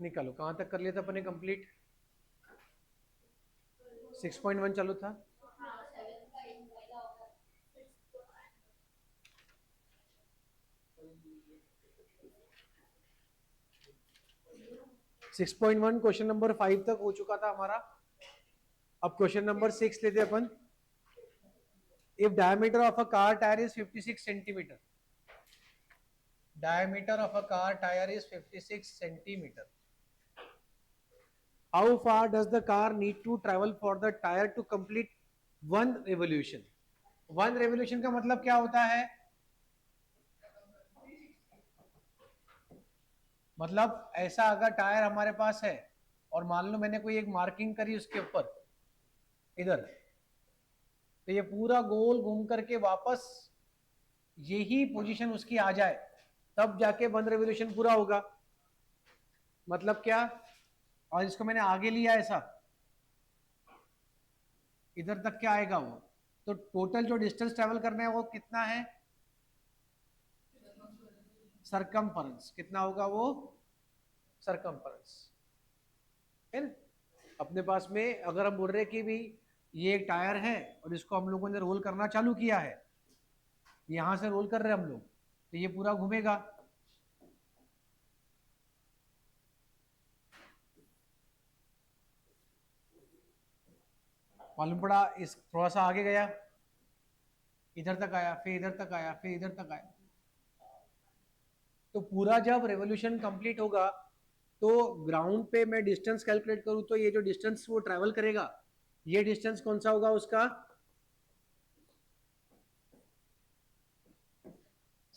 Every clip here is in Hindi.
निकालो कहाँ तक कर लिया था अपने कंप्लीट। 6.1 चालू था। 6.1 क्वेश्चन नंबर 5 तक हो चुका था हमारा। अब क्वेश्चन नंबर 6 लेते अपन। If diameter of a car tyre is 56 centimetre, diameter of a car tire is 56 centimeter, how far does the car need to travel for the tire to complete one revolution? one revolution का मतलब क्या होता है? मतलब ऐसा अगर टायर हमारे पास है और मान लो मैंने कोई एक मार्किंग करी उसके ऊपर इधर, तो ये पूरा गोल घूम करके वापस यही पोजीशन उसकी आ जाए, तब जाके वन रेवोल्यूशन पूरा होगा। मतलब क्या? और इसको मैंने आगे लिया ऐसा, इधर तक क्या आएगा वो, तो टोटल जो डिस्टेंस ट्रेवल करना है वो कितना है? सरकमफरेंस कितना होगा वो? सरकमफरेंस है ना। अपने पास में अगर हम बोल रहे हैं कि भी ये एक टायर है और इसको हम लोगों ने रोल करना चालू किया है, यहां से रोल कर रहे हैं हम लोग, तो ये पूरा घूमेगा। मालूम पड़ा? इस थोड़ा सा आगे गया, इधर तक आया, फिर इधर तक आया, फिर इधर तक आया, तो पूरा जब रेवोल्यूशन कंप्लीट होगा तो ग्राउंड पे मैं डिस्टेंस कैलकुलेट करूं तो ये जो डिस्टेंस वो ट्रेवल करेगा, ये डिस्टेंस कौन सा होगा उसका?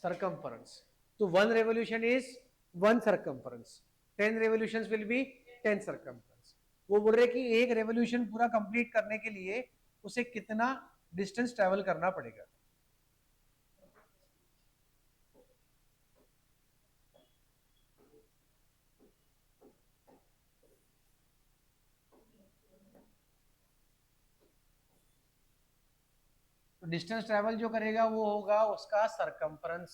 circumference. तो one revolution is one circumference, 10 revolutions will be 10 circumference. वो बोल रहे कि एक रेवोल्यूशन पूरा कंप्लीट करने के लिए उसे कितना डिस्टेंस ट्रेवल करना पड़ेगा। तो डिस्टेंस ट्रेवल जो करेगा वो होगा उसका circumference.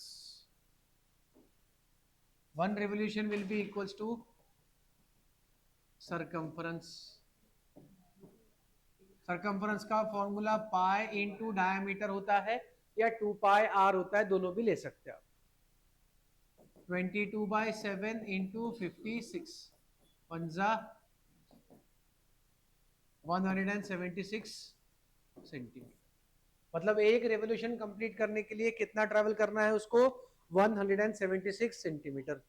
One revolution will be equals to circumference. Circumference का फॉर्मूला पाई इंटू डायमीटर होता है या 2 पाई r होता है, दोनों भी ले सकते हैं आप। 22/7 इंटू 56 पंजा 176 सेंटीमीटर। मतलब एक रेवोल्यूशन कंप्लीट करने के लिए कितना ट्रैवल करना है उसको? 176 सेंटीमीटर।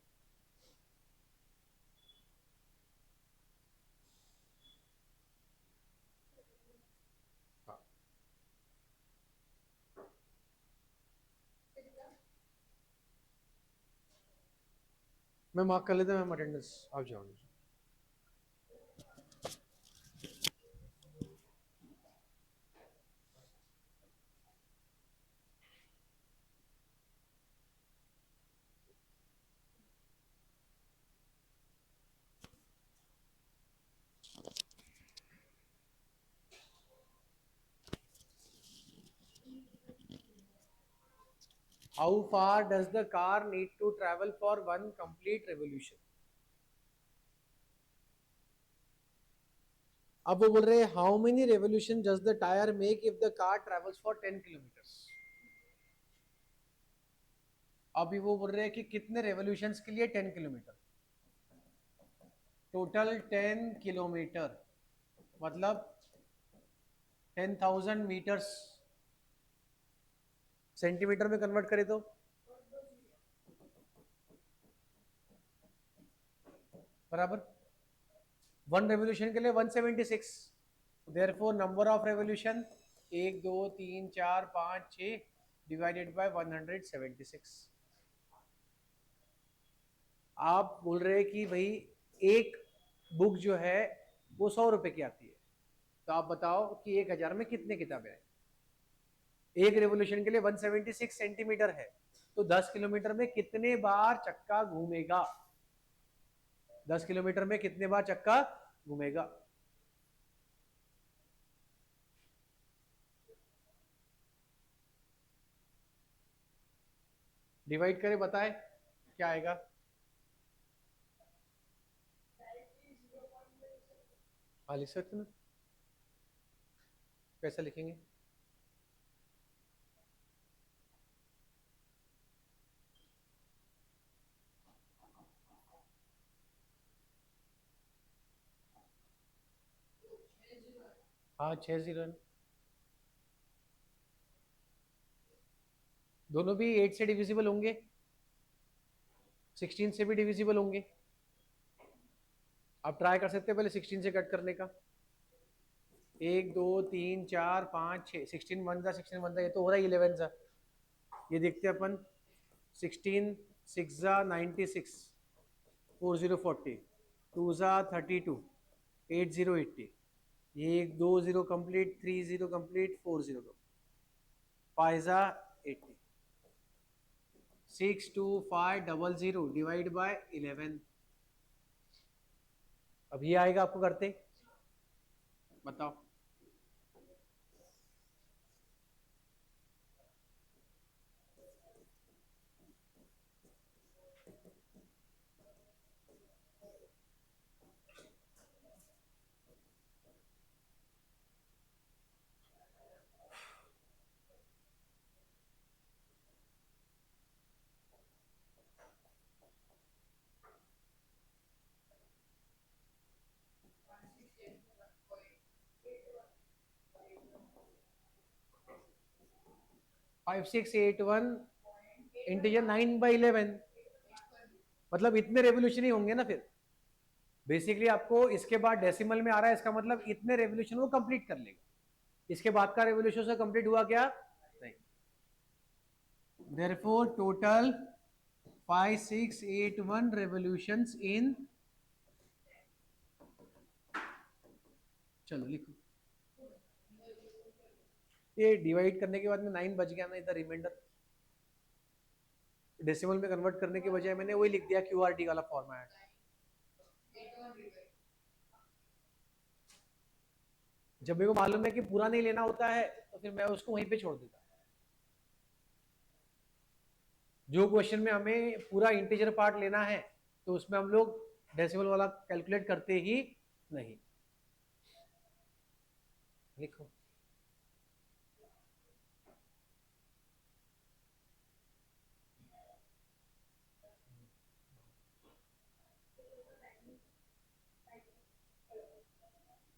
मैं मार्क कर लेता हूं, मैम अटेंडेंस आप जाओगे। How far does the car need to travel for one complete revolution? अब वो बोल रहे हैं how many revolution does the tyre make if the car travels for 10 kilometres. अभी वो बोल रहे हैं कि कितने रेवोल्यूशंस के लिए 10 किलोमीटर, टोटल 10 किलोमीटर मतलब 10,000 मीटर्स। सेंटीमीटर में कन्वर्ट करें तो बराबर वन रेवोल्यूशन के लिए 176। Therefore number of revolution 1 2 3 4 5 6 divided by 176। आप बोल रहे हैं कि भाई एक बुक जो है वो 100 रुपए की आती है, तो आप बताओ कि 1,000 में कितने किताबें हैं? एक रेवोल्यूशन के लिए 176 सेंटीमीटर है, तो 10 किलोमीटर में कितने बार चक्का घूमेगा? 10 किलोमीटर में कितने बार चक्का घूमेगा? डिवाइड करें, बताए क्या आएगा? हाँ लिख सकते ना, कैसा लिखेंगे? हाँ 6 0, दोनों भी 8 से डिविजिबल होंगे, 16 से भी डिविजिबल होंगे। आप ट्राई कर सकते हैं पहले 16 से कट करने का। 1 2 3 4 5 6, 16 बनता, 16 बनता, ये तो हो रहा है 11 सा। ये देखते हैं अपन, 16 6 जा 96, 4 0 40, 2 जा 32, 8 0 80, ये 2 0 कंप्लीट, 3 0 कंप्लीट, 4 0 5 जा 80, 6 2 5 0 0 डिवाइड बाय 11। अब ये आएगा आपको करते, बताओ। Five six eight one integer 9/11, मतलब इतने रेवोल्यूशन ही होंगे ना फिर। बेसिकली आपको इसके बाद डेसिमल में आ रहा है, इसका मतलब इतने रेवोल्यूशन वो कंप्लीट कर लेगा। इसके बाद का रेवोल्यूशन से कंप्लीट हुआ क्या? नहीं। देयरफॉर टोटल 5681 रेवोल्यूशंस इन, चलो लिखो। ये डिवाइड करने के बाद में 9 बच गया ना इधर, रिमाइंडर डेसिमल में कन्वर्ट करने के बजाय मैंने वही लिख दिया क्यूआरटी वाला फॉर्मेट। जब मेरे को मालूम है कि पूरा नहीं लेना होता है तो फिर मैं उसको वहीं पे छोड़ देता। जो क्वेश्चन में हमें पूरा इंटीजर पार्ट लेना है तो उसमें हम लोग डेसिमल वाला कैलकुलेट करते ही नहीं। लिखो।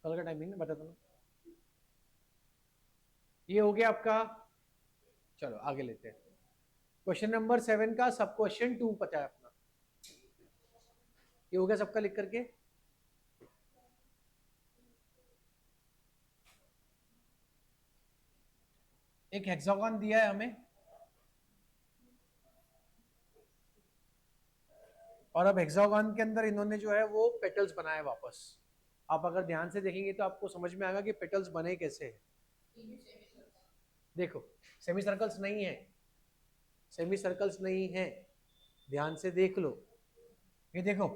कल का टाइमिंग बता दो। ये हो गया आपका। चलो आगे लेते हैं। क्वेश्चन नंबर 7 का सब क्वेश्चन 2 पता है अपना। ये हो गया सबका लिख करके। एक हेक्सागोन दिया है हमें, और अब हेक्सागोन के अंदर इन्होंने जो है वो पेटल्स बनाए वापस। आप अगर ध्यान से देखेंगे तो आपको समझ में आएगा कि पेटल्स बने कैसे हैं। देखो, सेमी सर्कल्स नहीं है, सेमी सर्कल्स नहीं है, ध्यान से देख लो। ये देखो,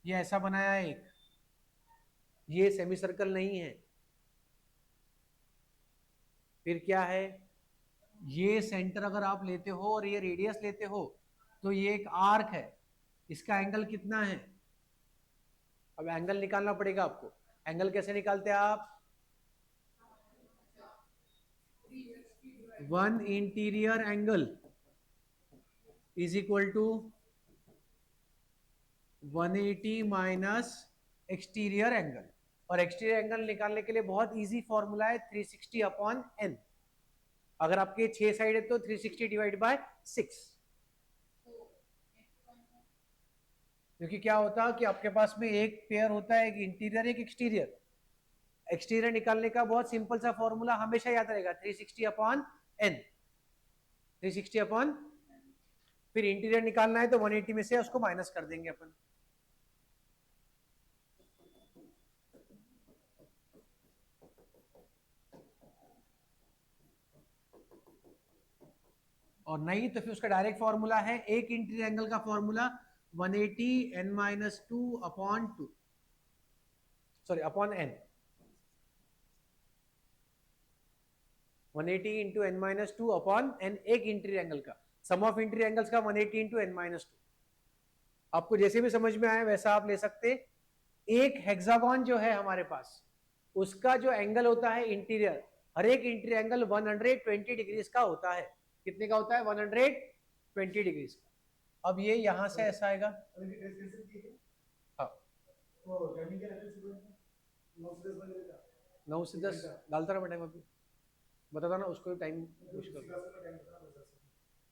ये ऐसा बनाया है एक, ये सेमी सर्कल नहीं है। फिर क्या है, ये सेंटर अगर आप लेते हो और ये रेडियस लेते हो तो ये एक आर्क है, इसका एंगल कितना है? अब एंगल निकालना पड़ेगा आपको। एंगल कैसे निकालते हैं आप? One interior angle is equal to 180 minus exterior angle. और एक्सटीरियर एंगल निकालने के लिए बहुत इजी फॉर्मूला है 360 अपॉन एन। अगर आपके 6 साइड है तो 360 डिवाइड बाय 6। क्योंकि क्या होता है कि आपके पास में एक पेयर होता है, एक इंटीरियर एक एक्सटीरियर। एक्सटीरियर निकालने का बहुत सिंपल सा फॉर्मूला हमेशा याद रहेगा, 360 अपॉन एन। 360 अपॉन, फिर इंटीरियर निकालना है तो 180 में से उसको माइनस कर देंगे अपन। और नहीं तो फिर उसका डायरेक्ट फॉर्मूला है एक इंटीरियर एंगल का formula 180 n-2 upon 2, sorry upon n, 180 into n-2 upon n, एक इंटीरियर एंगल का सम ऑफ इंटीरियर एंगल्स का 180 इंटू n-2। आपको जैसे भी समझ में आए वैसा आप ले सकते, एक हेक्सागोन जो है हमारे पास, उसका जो एंगल होता है इंटीरियर, हर एक इंटीरियर एंगल 120 डिग्रीज का होता है। कितने का होता है? 120 डिग्रीज का। अब ये यहां से ऐसा आएगा। हाँ, 9 से 10 डालता रहा मैडम, अभी बताता ना उसको टाइम मुश्किल।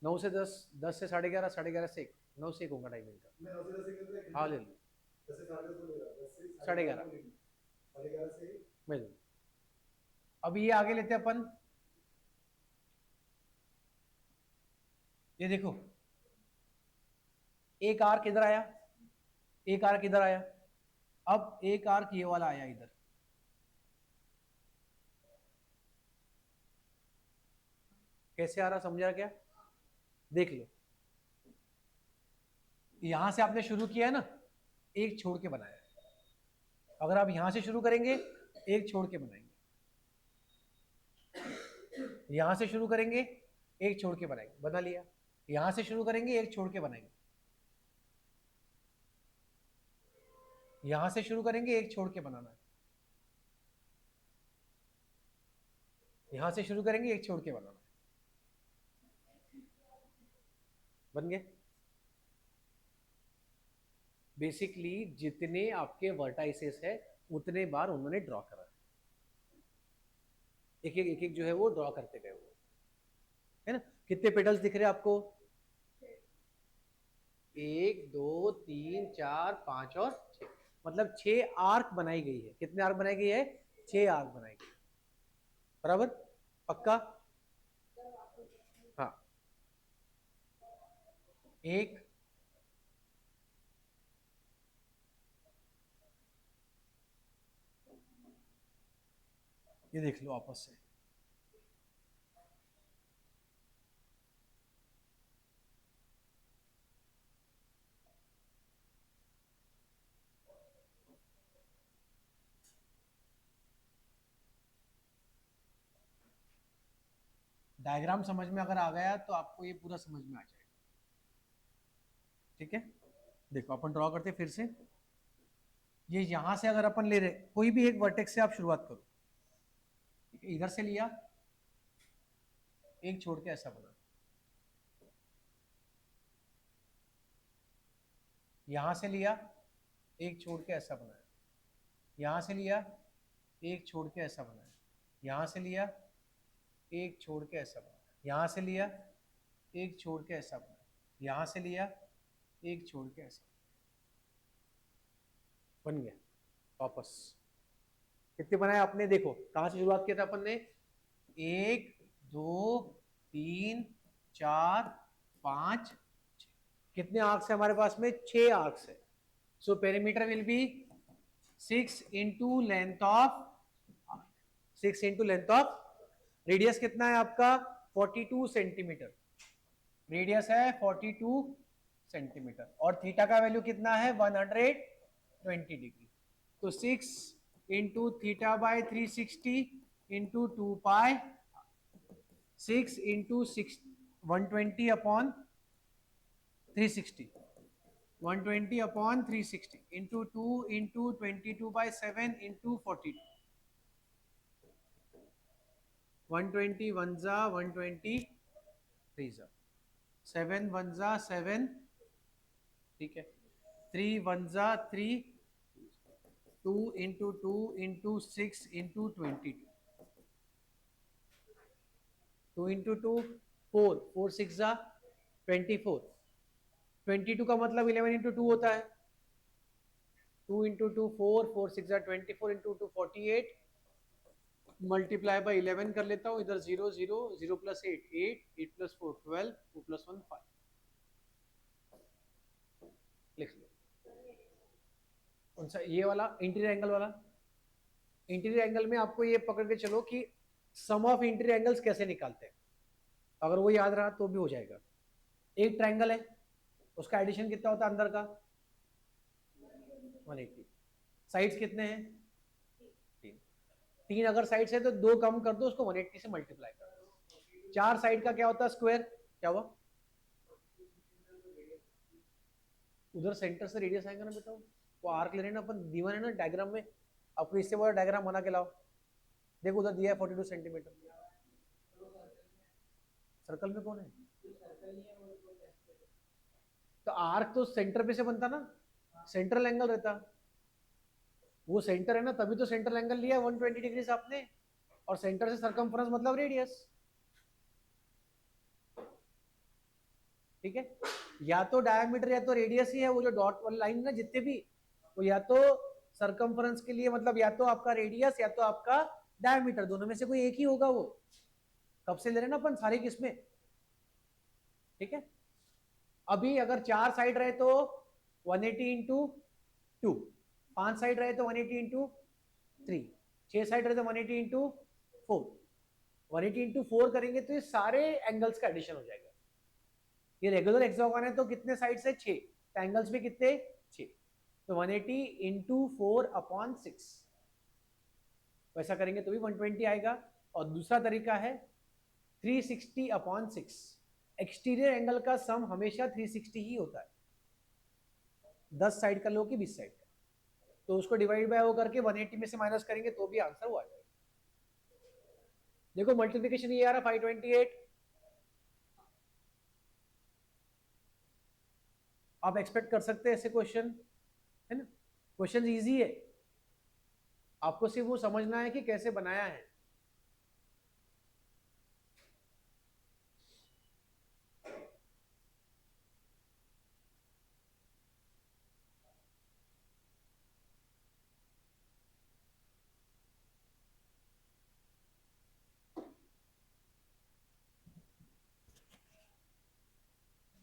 9 से 10, 10 से 11:30, 11:30 से 1, 9 से 1 होगा टाइम इनका। हाँ ले लो, 11:30 मैं दूँ। अब ये आगे लेते हैं अपन, ये देखो एक आर्क इधर आया, एक आर्क इधर आया, अब एक आर्क ये वाला आया इधर। कैसे आ रहा समझा क्या? देख लो, यहां से आपने शुरू किया है ना, एक छोड़ के बनाया। अगर आप यहां से शुरू करेंगे, एक छोड़ के बनाएंगे, यहां से शुरू करेंगे, एक छोड़ के बनाएंगे, बना लिया। यहां से शुरू करेंगे, एक छोड़ के बनाएंगे, यहां से शुरू करेंगे, एक छोड़ के बनाना है, यहां से शुरू करेंगे, एक छोड़ के बनाना है। बन गए? बेसिकली जितने आपके वर्टाइसेस है उतने बार उन्होंने ड्रॉ करा, एक एक जो है वो ड्रॉ करते गए वो, है ना। कितने पेटल्स दिख रहे हैं आपको? 1 2 3 4 5 और 6, मतलब 6 आर्क बनाई गई है। कितने आर्क बनाई गई है? 6 आर्क बनाई गई, बराबर, पक्का? हाँ, एक, ये देख लो आपस से, डायग्राम समझ में अगर आ गया तो आपको ये पूरा समझ में आ जाएगा। ठीक है, देखो अपन ड्रॉ करते फिर से। ये यहां से अगर अपन ले रहे, कोई भी एक वर्टेक्स से आप शुरुआत करो, इधर से लिया, एक छोड़ के ऐसा बना, यहां से लिया, एक छोड़ के ऐसा बनाया, यहां से लिया, एक छोड़ के ऐसा बनाया, यहां से लिया, एक छोड़ के ऐसा बनाया, यहां से लिया, एक छोड़ के ऐसा बनाया, यहां से लिया, एक छोड़ के ऐसा बन गया। वापस कितने बनाए आपने? देखो कहां से शुरुआत किया था अपन ने? 1 2 3 4 5, कितने आर्क्स है हमारे पास में? 6 आर्क्स है। So perimeter will be 6 into length of, 6 into length of, radius कितना है आपका? 42 सेंटीमीटर, रेडियस है 42 सेंटीमीटर, और थीटा का वैल्यू कितना है? 120 डिग्री। तो 6 into theta by 360 into 2 pi, 6 into 120 upon 360, 120 upon 360 into 2 into 22/7 into 42, 120 1 जा 120 3 जा 7 1 जा 7, ठीक है, 3 1 जा 3, 2 इंटू 2 इंटू 6 इंटू 22, 2 इंटू 2 4, 4 6 जा 24, 22 का मतलब 11 इंटू 2 होता है, 2 इंटू 2 4, 4 6 जा 24 इंटू 2 48, मल्टीप्लाई बाय 11 कर लेता हूँ, इधर 0 0 0 प्लस 8 8, 8 प्लस 4 12, 2 प्लस 1 5, लिख लो। कौन सा? ये वाला इंटीरियर एंगल वाला। इंटीरियर एंगल में आपको ये पकड़ के चलो कि सम ऑफ इंटीरियर एंगल्स कैसे निकालते हैं, अगर वो याद रहा तो भी हो जाएगा। एक ट्रायंगल है, उसका एडिशन कितना होता है अंदर का? 180। साइड्स कितने हैं? 3। 3 अगर साइड्स है तो 2 कम कर दो, उसको 180 से मल्टीप्लाई कर दो। 4 साइड का क्या होता है? स्क्वायर। क्या हुआ? उधर सेंटर से रेडियस आएगा ना, बताओ। वो आर्क ले रहे हैं ना अपन, दीवार है ना डायग्राम में, आपको इससे बड़ा डायग्राम बना के लाओ। देखो उधर दिया है 42 सेंटीमीटर। सर्कल में कौन है? तो आर्क तो सेंटर पे से बनता ना, सेंट्रल एंगल रहता। वो सेंटर है ना, तभी तो सेंट्रल एंगल लिया 120 डिग्री आपने, और सेंटर से सरकमफ्रेंस मतलब रेडियस। ठीक है, या तो डायमीटर या तो रेडियस ही है, वो जो डॉट वाली लाइन ना जितने भी, वो या तो सरकमफ्रेंस के लिए मतलब या तो आपका रेडियस या तो आपका डायमीटर, दोनों में से कोई एक ही होगा वो। कब से ले रहे ना अपन सारी किस्में। ठीक है, अभी अगर 4 साइड रहे तो 180 इंटू 2, 5 साइड रहे तो 180 इंटू 3, 6 साइड रहे तो 180 इंटू 4, 180 इंटू 4 करेंगे तो ये सारे एंगल्स का एडिशन हो जाएगा। ये रेगुलर हेक्सागोन है तो कितने साइड से 6, एंगल्स में कितने 6, तो 180 इंटू 4 अपॉन 6, वैसा करेंगे तो भी 120 आएगा। और दूसरा तरीका है 360 अपॉन 6, एक्सटीरियर एंगल का सम हमेशा 360 ही होता है, 10 साइड का लो कि 20 साइड का, तो उसको डिवाइड बाय वो करके 180 में से माइनस करेंगे तो भी आंसर वो आ जाएगा। देखो मल्टीप्लिकेशन ये आ रहा 528, आप एक्सपेक्ट कर सकते हैं ऐसे क्वेश्चन, है ना, क्वेश्चन इजी है, आपको सिर्फ वो समझना है कि कैसे बनाया है।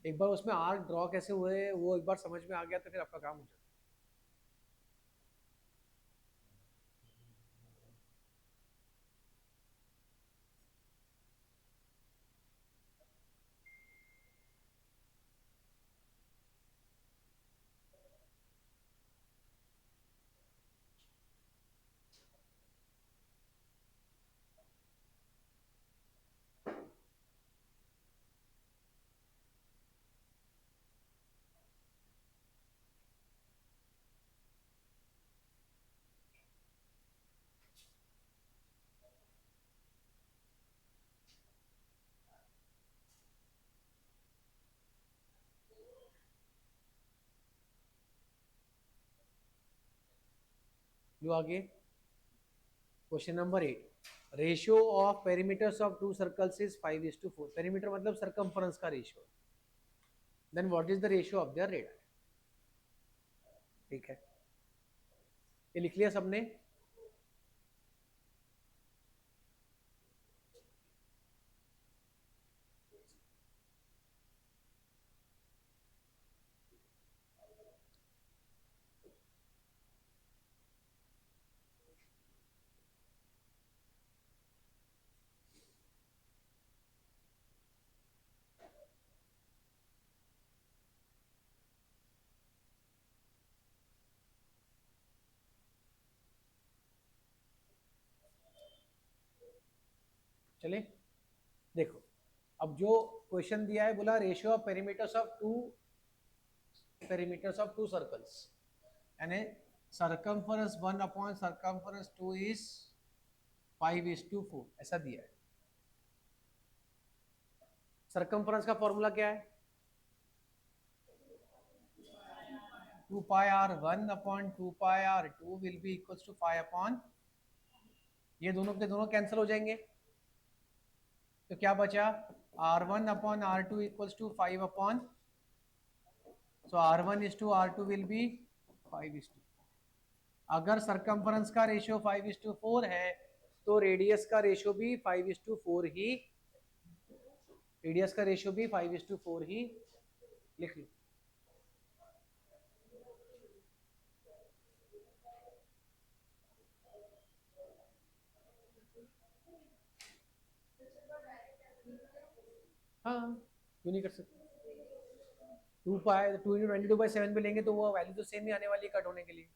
एक बार उसमें आर्क ड्रॉ कैसे हुए वो एक बार समझ में आ गया तो फिर आपका काम हो जाएगा। जो आगे question number 8, ratio of perimeters of two circles is 5:4। Perimeter मतलब सरकमफ्रेंस का ratio, then what is the ratio of their radius. ठीक है, ये लिख लिया सबने। चले देखो, अब जो क्वेश्चन दिया है बोला ratio of perimeters of two circles, यानी सरकमफ्रेंस 1 अपॉन सरकमफ्रेंस 2 इज 5:4, ऐसा दिया है। सरकमफ्रेंस का फॉर्मूला क्या है? 2 pi R 1 upon 2 pi R 2 will be equals to 5 upon, ये दोनों के दोनों कैंसिल हो जाएंगे, तो क्या बचा R1 upon R2 equals to 5 upon, so R1:R2 will be 5:4। अगर सरकमफ्रेंस का रेशियो 5:4 है तो रेडियस का रेशियो भी 5:4 ही, रेडियस का रेशियो भी 5:4 ही लिख लो। हाँ, क्यों नहीं कर सकते? 2 इंटू 22/7 पे लेंगे तो वो वैल्यू तो सेम ही आने वाली है कट होने के लिए।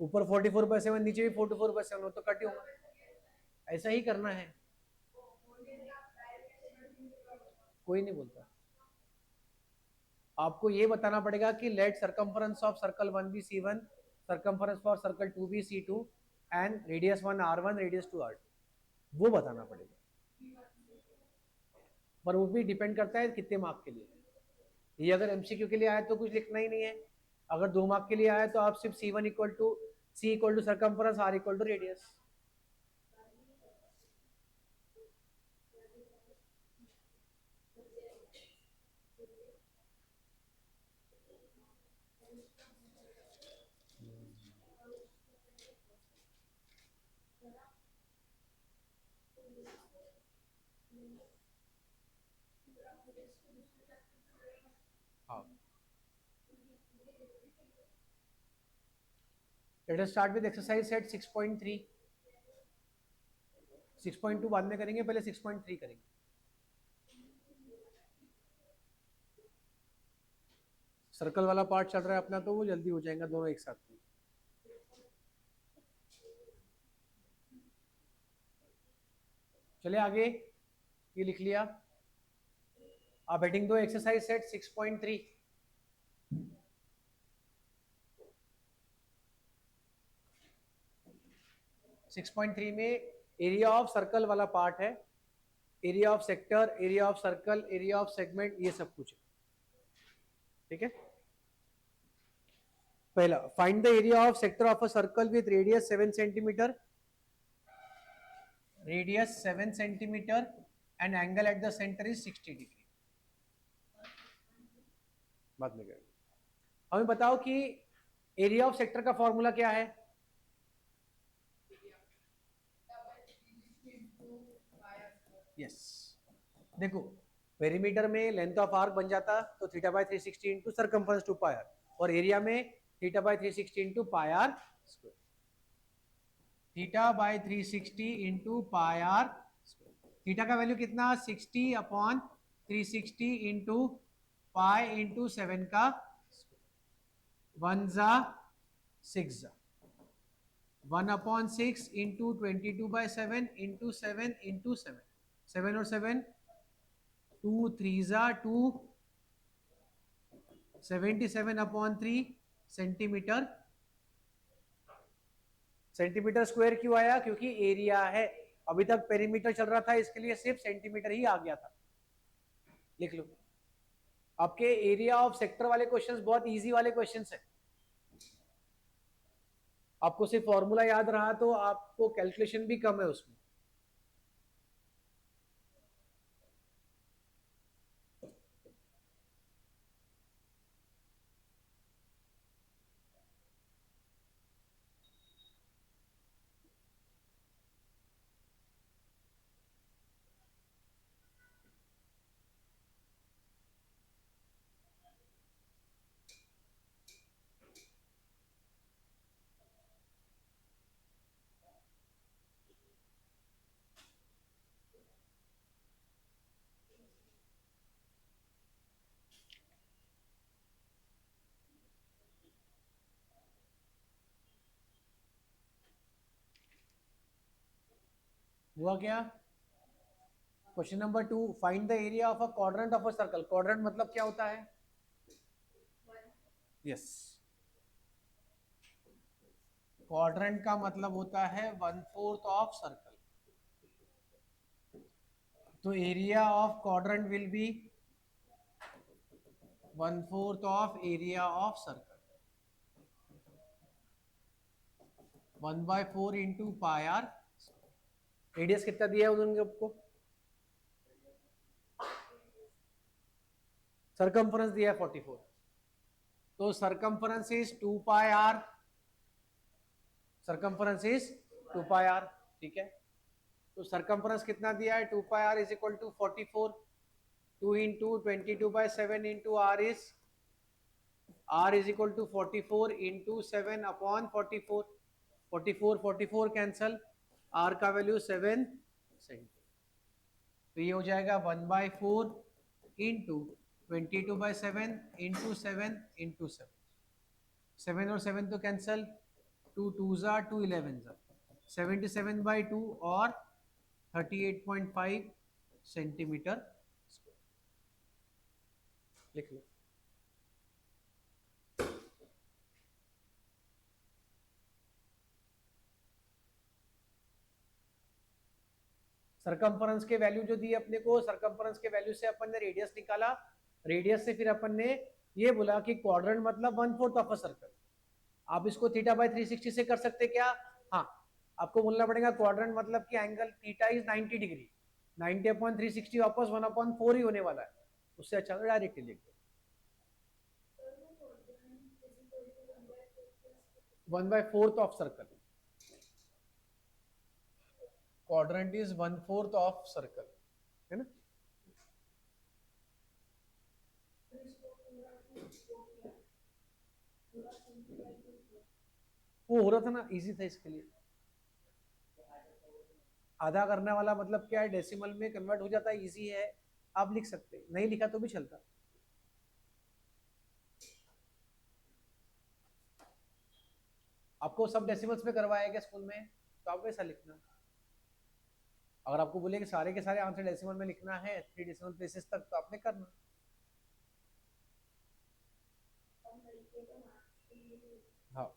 ऊपर 44/7 नीचे भी 44/7 हो तो कट ही होगा, ऐसा ही करना है, कोई नहीं बोलता। आपको ये बताना पड़ेगा कि let circumference of circle 1 be C1, circumference for circle 2 be C2 and radius 1 R1, radius 2 R2, वो बताना पड़ेगा। पर वो भी डिपेंड करता है कितने मार्क के लिए। ये अगर एमसीक्यू के लिए आया तो कुछ लिखना ही नहीं है, अगर 2 मार्क के लिए आया तो आप सिर्फ C1 equal to C equal to circumference, R equal to radius. हाँ, let us start with exercise set 6.3। 6.2 बाद में करेंगे, पहले 6.3 करेंगे। सर्कल वाला पार्ट चल रहा है अपना, तो वो जल्दी हो जाएगा दोनों एक साथ में। चले आगे, ये लिख लिया। अब हेडिंग दो एक्सरसाइज सेट 6.3। 6.3 में एरिया ऑफ सर्कल वाला पार्ट है, area of sector, area of circle, area of segment, ये सब कुछ है। ठीक है, पहला find the area of sector of a circle with radius 7 centimetre, radius 7 centimetre and angle eight the centre is 60 degree. बाद में करेंगे। हमें बताओ कि एरिया ऑफ सेक्टर का फॉर्मूला क्या है? यस, देखो पेरीमीटर में लेंथ ऑफ आर्क बन जाता तो theta by 360 into circumference 2 pi R, और एरिया में theta by 360 into pi R square, theta by 360 into pi R square. Theta का वैल्यू कितना? 60 अपॉन 360 इंटू पाई इंटू 7 का 1 जा 6 जा 1 अपॉन 6 इंटू 22/7 इंटू 7 इंटू 7, 7 और 7 2 3 जा 2, 77 अपॉन 3 सेंटीमीटर। सेंटीमीटर स्क्वायर क्यों आया? क्योंकि एरिया है, अभी तक पेरीमीटर चल रहा था, इसके लिए सिर्फ सेंटीमीटर ही आ गया था। लिख लो, आपके एरिया ऑफ सेक्टर वाले क्वेश्चंस बहुत इजी वाले क्वेश्चंस है। आपको सिर्फ फॉर्मूला याद रहा तो आपको कैलकुलेशन भी कम है उसमें। हुआ क्या? Question number 2, find the area of a quadrant of a circle. Quadrant मतलब क्या होता है? यस, क्वाड्रेंट का मतलब होता है 1/4 ऑफ सर्कल। तो area of quadrant will be 1/4 of area of circle, 1/4 into pi R. Radius कितना दिया है उन्होंने आपको? सरकमफरेंस दिया है 44, तो circumference is 2 pi R, circumference is 2 pi R. ठीक है, तो सरकमफरेंस कितना दिया है? 2 pi R is equal to 44, 2 into 22/7 into R is equal to 44 into 7 upon 44, 44 44 cancel, R का वैल्यू 7 सेंटीमीटर, तो ये हो जाएगा 1/4 इंटू 22/7 इंटू 7 इंटू 7, 7 और 7 तो कैंसल, 2 2 जा 2 11 जा 77/2 और 38.5 सेंटीमीटर। लिख लो, सरकमफरेंस के वैल्यू जो दी अपने को, सरकमफरेंस के वैल्यू से अपन ने रेडियस निकाला, रेडियस से फिर अपन ने ये बोला कि क्वाड्रेंट मतलब 1/4 ऑफ अ सर्कल। आप इसको थीटा बाय 360 से कर सकते क्या? हाँ, आपको बोलना पड़ेगा क्वाड्रेंट मतलब कि एंगल थीटा इज 90 डिग्री, 90/360 वापस 1/4 ही होने वाला है, उससे अच्छा तो डायरेक्ट लिख दो 1/4 of circle. Quadrant is 1/4 of circle, है ना? वो हो रहा था ना, इजी था इसके लिए। आधा करने वाला मतलब क्या है, डेसिमल में कन्वर्ट हो जाता है, इजी है, आप लिख सकते, नहीं लिखा तो भी चलता। आपको सब डेसिमल्स में करवाया गया स्कूल में, तो आप वैसा लिखना। अगर आपको बोले कि सारे के सारे आंसर डेसिमल में लिखना है 3 डेसिमल प्लेसेस तक, तो आपने करना। हाँ,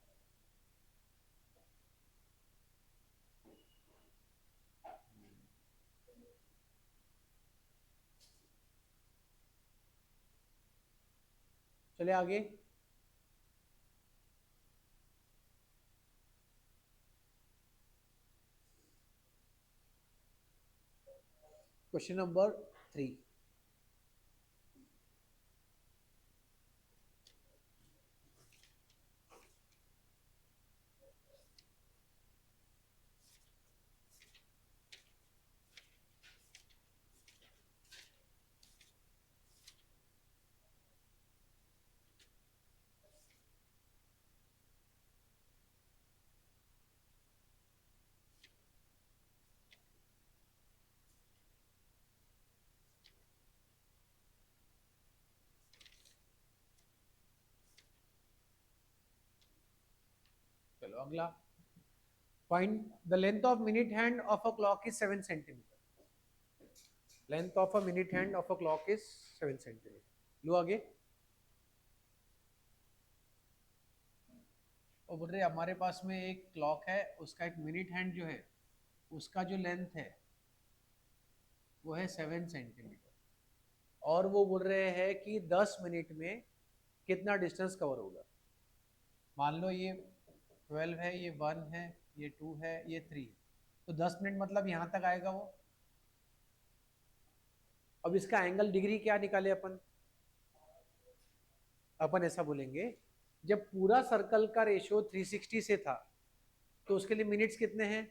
चलिए आगे। Question number 3। चलो अगला, find the length of minute hand of a clock is 7 centimetre. Length of a minute hand of a clock is 7 centimetre. लो आगे। और बोल रहे हमारे पास में एक क्लॉक है, उसका एक मिनट हैंड जो है उसका जो लेंथ है वो है 7 सेंटीमीटर, और वो बोल रहे हैं कि 10 मिनट में कितना डिस्टेंस कवर होगा। मान लो ये 12 है, ये 1 है, ये 2 है, ये 3 है, तो 10 मिनट मतलब यहाँ तक आएगा वो। अब इसका एंगल डिग्री क्या निकाले अपन? अपन ऐसा बोलेंगे, जब पूरा सर्कल का रेशियो 360 से था तो उसके लिए मिनट्स कितने हैं?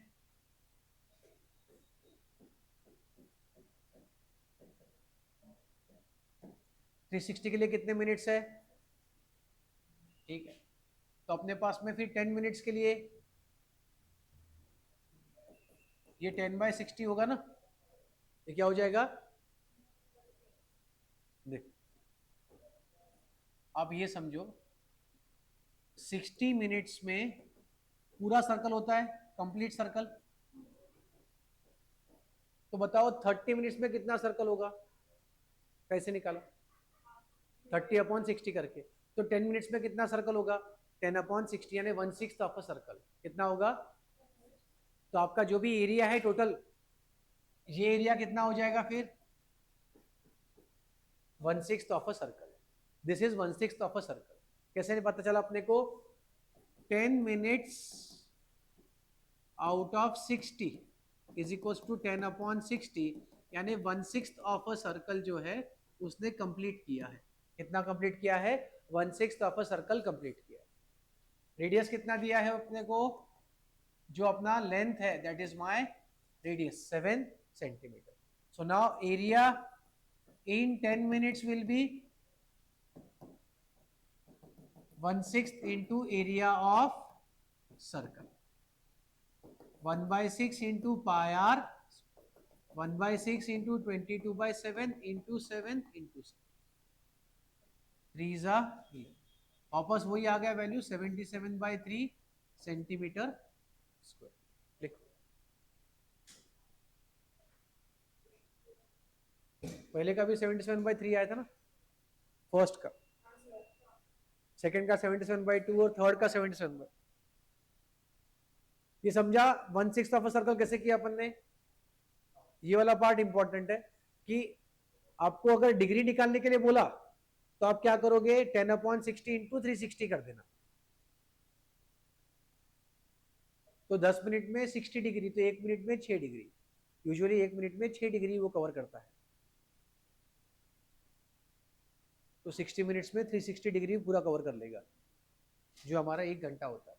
360 के लिए कितने मिनट्स है? ठीक है, तो अपने पास में फिर 10 मिनट्स के लिए ये 10/60 होगा ना, ये क्या हो जाएगा? देख, आप ये समझो 60 मिनट्स में पूरा सर्कल होता है, कंप्लीट सर्कल। तो बताओ 30 मिनट्स में कितना सर्कल होगा? कैसे निकालो? 30/60 करके। तो 10 मिनट्स में कितना सर्कल होगा? 10/60 यानी 1/6 ऑफ अ सर्कल। कितना होगा? तो आपका जो भी एरिया है टोटल, ये एरिया कितना हो जाएगा फिर? 1/6 of a circle. This is 1/6 of a circle. कैसे नहीं पता चला अपने को? 10 minutes out of 60 is equal to 10/60, यानी 1/6 ऑफ अ सर्कल जो है उसने कंप्लीट किया है। कितना कंप्लीट किया है? 1/6 ऑफ अ सर्कल कंप्लीट किया है। रेडियस कितना दिया है अपने को? जो अपना लेंथ है that is my radius 7 centimetre. So now area in 10 minutes will be 1/6 into area of circle, 1/6 into pi r, 1/6 into 22/7 into 7 into 7, 3 is a 11। वापस वही आ गया वैल्यू 77/3 सेंटीमीटर स्क्वायर। लिखो, पहले का भी 77/3 आया था ना, फर्स्ट का, सेकंड का 77/2 और थर्ड का 77/। ये समझा 1/6 ऑफ अ सर्कल कैसे किया अपन ने? ये वाला पार्ट इंपॉर्टेंट है कि आपको अगर डिग्री निकालने के लिए बोला तो आप क्या करोगे, 10/60 इंटू 360 कर देना। तो 10 मिनट में 60 डिग्री, तो 1 मिनट में 6 डिग्री। यूजुअली 1 मिनट में 6 डिग्री वो कवर करता है। तो 60 मिनट्स में 360 डिग्री पूरा कवर कर लेगा, जो हमारा 1 घंटा होता है।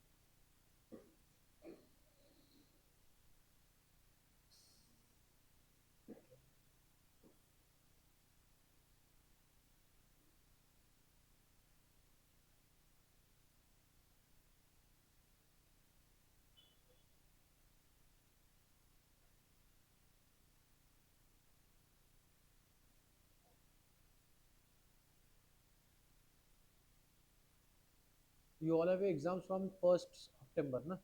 You all have exams from 1 सितंबर ना?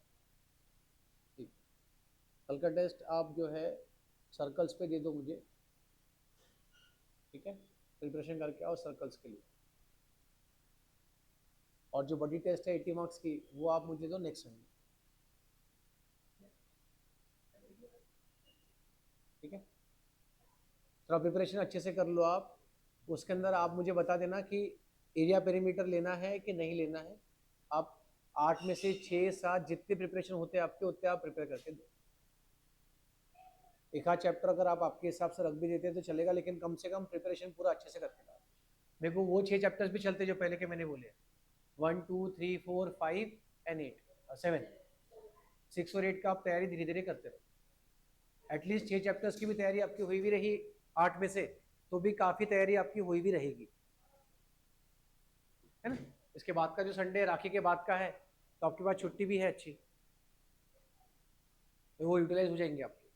ठीक। कल का टेस्ट आप जो है सर्कल्स पे दे दो मुझे, ठीक है? प्रिपरेशन करके आओ सर्कल्स के लिए। और जो बॉडी टेस्ट है 80 मार्क्स की, वो आप मुझे दो नेक्स्ट संडे, ठीक है? थोड़ा प्रिपरेशन अच्छे से कर लो आप। उसके अंदर आप मुझे बता देना कि एरिया पेरीमीटर लेना है कि नहीं लेना है। आप 8 में से 6-7 जितने प्रिपरेशन होते हैं आपके, उतने आप प्रिपेयर करके दो। एक आध चैप्टर अगर आप आपके हिसाब से रख भी देते हैं तो चलेगा, लेकिन कम से कम प्रिपरेशन पूरा अच्छे से करके लाओ। मेरे को वो 6 चैप्टर्स भी चलते जो पहले के मैंने बोले, 1 2 3 4 5 एंड 8 7, 6 और 8 का आप तैयारी धीरे धीरे करते रहो। एटलीस्ट 6 चैप्टर्स की भी तैयारी आपकी हुई भी रही 8 में से, तो भी काफ़ी तैयारी आपकी हुई भी रहेगी, है ना? इसके बाद का जो संडे राखी के बाद का है, तो आपके पास छुट्टी भी है अच्छी, तो वो यूटिलाइज हो जाएंगे आपके।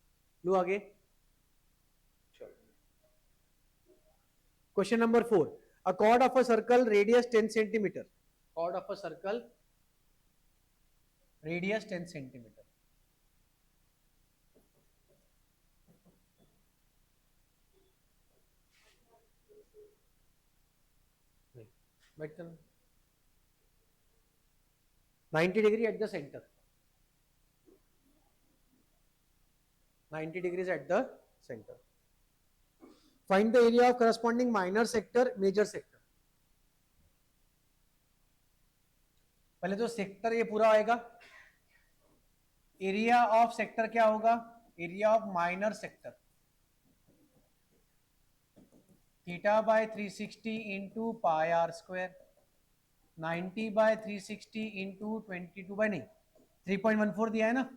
लो आगे, चलो question number 4। A chord of a circle radius 10 centimetre, chord of a circle radius 10 centimetre. बैठते ना, 90 degree at the centre, 90 degrees at the center. Find the area of corresponding minor sector, major sector. पहले तो सेक्टर ये पूरा आएगा, एरिया ऑफ सेक्टर क्या होगा, area of minor sector, theta by 360 into pi R square, 90 by 360 into 22 by नहीं 3.14 दिया है ना,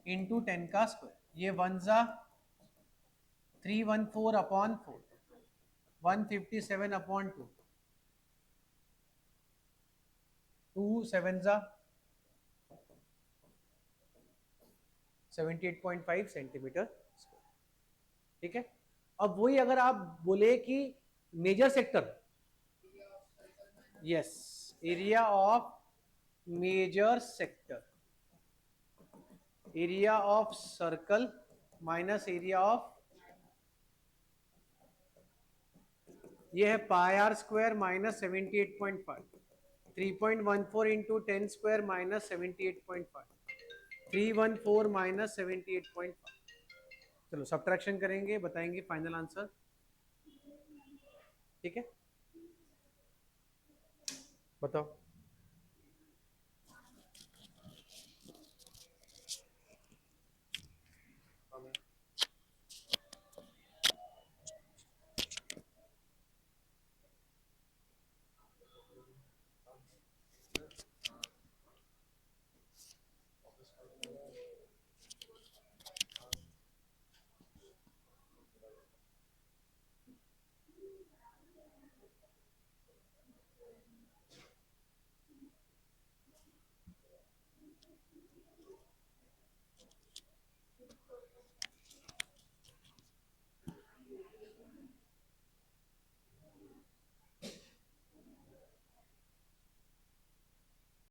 इंटू 10 का स्क्वायर, ये 1 जा 314 अपॉन 4, 157 अपॉन 2, 2 7 जा 78.5 सेंटीमीटर, ठीक है? अब वही अगर आप बोले कि major sector, yes, area of major sector, area of circle minus area of, ये है pi R square minus 78.5, 3.14 into 10 square minus 78.5, 314 minus 78.5। चलो सब्ट्रैक्शन करेंगे, बताएंगे फाइनल आंसर, ठीक है? बताओ।